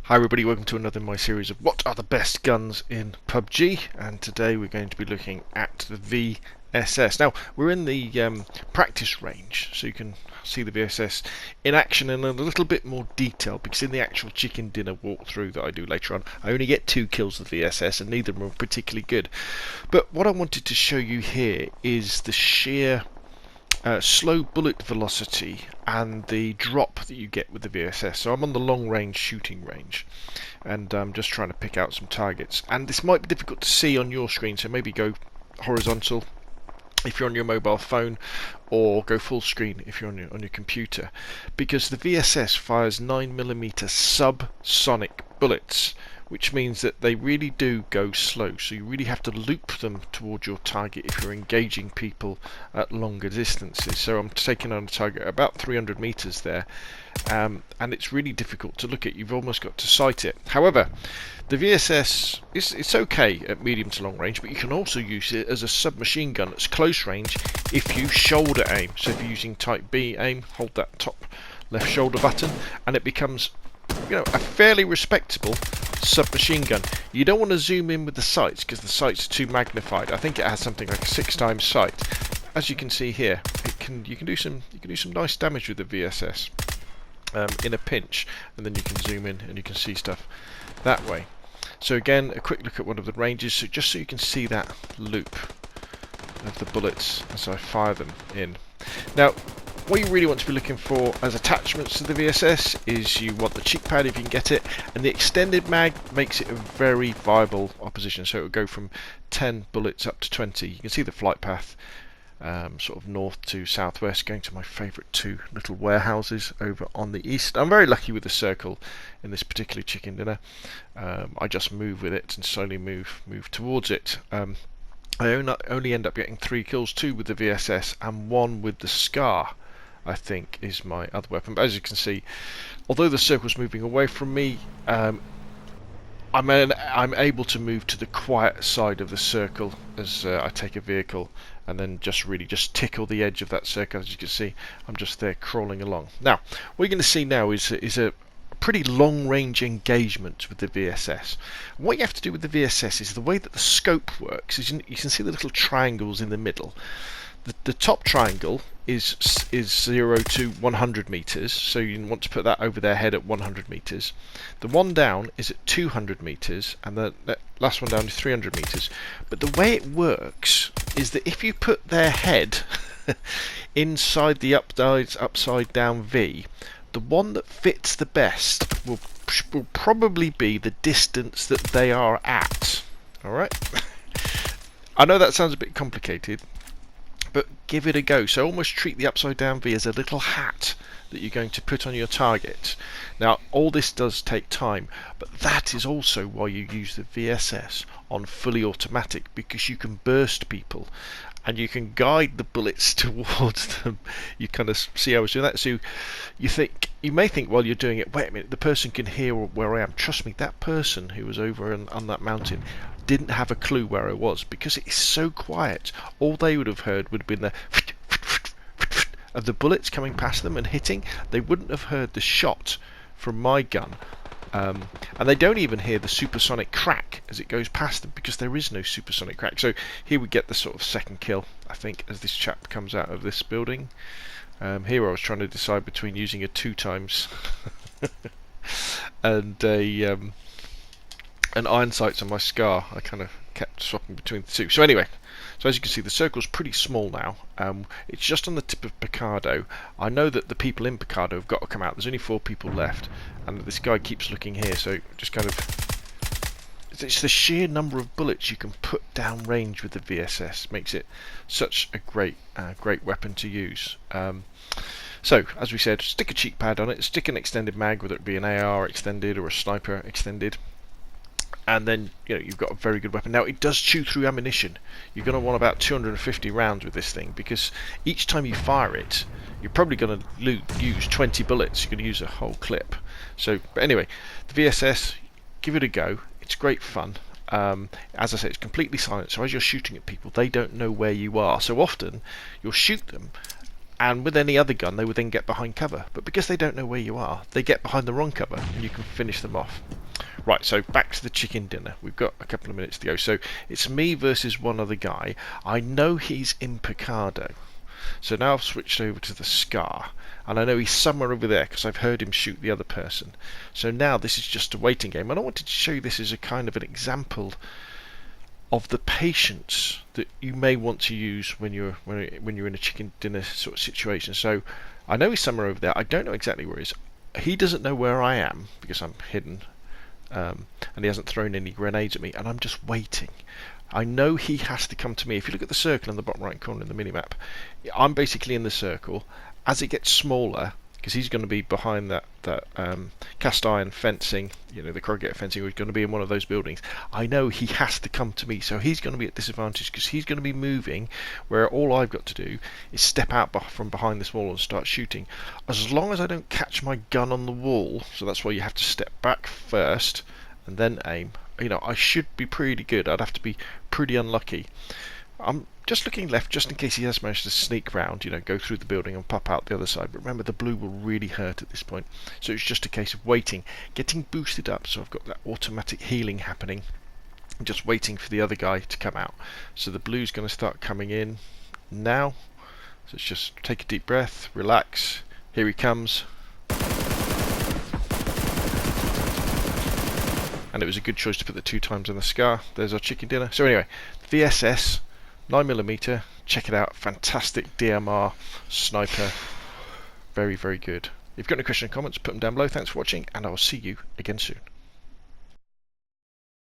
Hi everybody, welcome to another in my series of what are the best guns in PUBG, and today we're going to be looking at the VSS. Now we're in the practice range, so you can see the VSS in action in a little bit more detail, because in the actual chicken dinner walkthrough that I do later on, I only get 2 kills with the VSS and neither of them are particularly good. But what I wanted to show you here is the sheer slow bullet velocity and the drop that you get with the VSS. So I'm on the long range shooting range and I'm just trying to pick out some targets, and this might be difficult to see on your screen, so maybe go horizontal if you're on your mobile phone, or go full screen if you're on your computer, because the VSS fires 9mm subsonic bullets, which means that they really do go slow, so you really have to loop them towards your target if you're engaging people at longer distances. So I'm taking on a target at about 300 meters there, and it's really difficult to look at. You've almost got to sight it. However, the VSS it's okay at medium to long range, but you can also use it as a submachine gun at close range if you shoulder aim. So if you're using type B aim, hold that top left shoulder button and it becomes, you know, a fairly respectable submachine gun. You don't want to zoom in with the sights because the sights are too magnified. I think it has something like a 6x sight. As you can see here, you can do some nice damage with the VSS in a pinch, and then you can zoom in and you can see stuff that way. So again, a quick look at one of the ranges, so just so you can see that loop of the bullets as I fire them in. Now, what you really want to be looking for as attachments to the VSS is you want the cheek pad if you can get it, and the extended mag makes it a very viable opposition, so it will go from 10 bullets up to 20. You can see the flight path, sort of north to southwest, going to my favourite 2 little warehouses over on the east. I'm very lucky with the circle in this particular chicken dinner. I just move with it and slowly move towards it. I only end up getting 3 kills, 2 with the VSS and 1 with the Scar, I think, is my other weapon. But as you can see, although the circle's moving away from me, I'm able to move to the quiet side of the circle as I take a vehicle and then just tickle the edge of that circle. As you can see, I'm just there crawling along. Now, what you're going to see now is a pretty long range engagement with the VSS. What you have to do with the VSS is the way that the scope works is you can see the little triangles in the middle. The top triangle is 0 to 100 meters, so you want to put that over their head at 100 meters. The one down is at 200 meters, and the last one down is 300 meters. But the way it works is that if you put their head inside the upside down V, the one that fits the best will probably be the distance that they are at. Alright? I know that sounds a bit complicated, but give it a go. So almost treat the upside down V as a little hat that you're going to put on your target. Now, all this does take time, but that is also why you use the VSS on fully automatic, because you can burst people and you can guide the bullets towards them. You kind of see how I was doing that. So you may think while you're doing it, wait a minute, the person can hear where I am. Trust me, that person who was over on that mountain didn't have a clue where I was, because it is so quiet. All they would have heard would have been the of the bullets coming past them and hitting. They wouldn't have heard the shot from my gun, and they don't even hear the supersonic crack as it goes past them, because there is no supersonic crack. So here we get the sort of second kill, I think, as this chap comes out of this building. Here I was trying to decide between using a 2x and an iron sights on my Scar. I kind of kept swapping between the two. So anyway, so as you can see, the circle's pretty small now. It's just on the tip of Picardo. I know that the people in Picardo have got to come out. There's only 4 people left, and this guy keeps looking here. So just kind of, it's the sheer number of bullets you can put down range with the VSS makes it such a great weapon to use. So, as we said, stick a cheek pad on it, stick an extended mag, whether it be an AR extended or a sniper extended, and then you've got a very good weapon. Now, it does chew through ammunition. You're going to want about 250 rounds with this thing, because each time you fire it, you're probably going to use 20 bullets. You're going to use a whole clip. So, but anyway, the VSS, give it a go. It's great fun. As I said, it's completely silent, so as you're shooting at people, they don't know where you are. So often, you'll shoot them, And with any other gun, they would then get behind cover. But because they don't know where you are, they get behind the wrong cover, and you can finish them off. Right, so back to the chicken dinner. We've got a couple of minutes to go. So it's me versus one other guy. I know he's in Picado. So now I've switched over to the Scar. And I know he's somewhere over there because I've heard him shoot the other person. So now this is just a waiting game. And I wanted to show you this as a kind of an example of the patience that you may want to use when you're in a chicken dinner sort of situation. So I know he's somewhere over there. I don't know exactly where he is. He doesn't know where I am because I'm hidden, and he hasn't thrown any grenades at me, and I'm just waiting. I know he has to come to me. If you look at the circle in the bottom right corner in the minimap, I'm basically in the circle. As it gets smaller, because he's going to be behind that cast iron fencing, the corrugated fencing, or he's going to be in one of those buildings. I know he has to come to me, so he's going to be at disadvantage because he's going to be moving, where all I've got to do is step out from behind this wall and start shooting. As long as I don't catch my gun on the wall, so that's why you have to step back first and then aim. I should be pretty good. I'd have to be pretty unlucky. I'm just looking left just in case he has managed to sneak round, go through the building and pop out the other side. But remember, the blue will really hurt at this point. So it's just a case of waiting, getting boosted up, so I've got that automatic healing happening, and just waiting for the other guy to come out. So the blue's going to start coming in now. So let's just take a deep breath, relax. Here he comes. And it was a good choice to put the 2 times on the Scar. There's our chicken dinner. So anyway, VSS 9mm, check it out. Fantastic DMR sniper. Very, very good. If you've got any questions or comments, put them down below. Thanks for watching, and I will see you again soon.